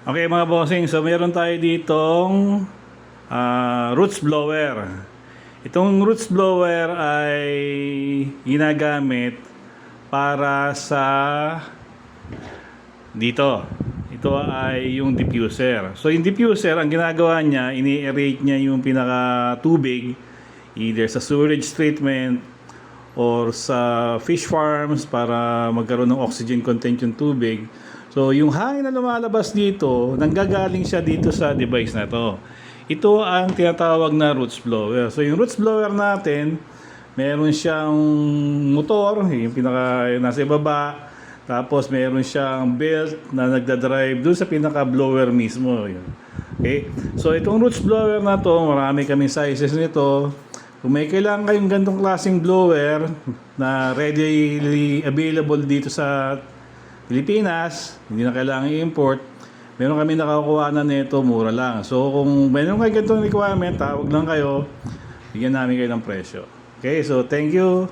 Okay mga bossing, so meron tayo ditong roots blower. Itong roots blower ay ginagamit para sa dito. Ito ay yung diffuser. So yung diffuser, ang ginagawa niya, ini-aerate niya yung pinaka tubig either sa sewage treatment or sa fish farms para magkaroon ng oxygen content yung tubig. So, yung hangin na lumalabas dito, nanggagaling siya dito sa device na to. Ito ang tinatawag na roots blower. So, yung roots blower natin, meron siyang motor, yung pinaka nasa ibaba. Tapos, meron siyang belt na nagdadrive doon sa pinaka-blower mismo. Yun. Okay? So, itong roots blower na to, marami kaming sizes nito. Kung may kailangan kayong gantong klaseng blower na readily available dito sa Pilipinas, hindi na kailangan i-import, meron kami nakakuha na nito, mura lang. So kung meron kayo ganitong requirement, tawag lang kayo, bigyan namin kayo ng presyo. Okay, so thank you.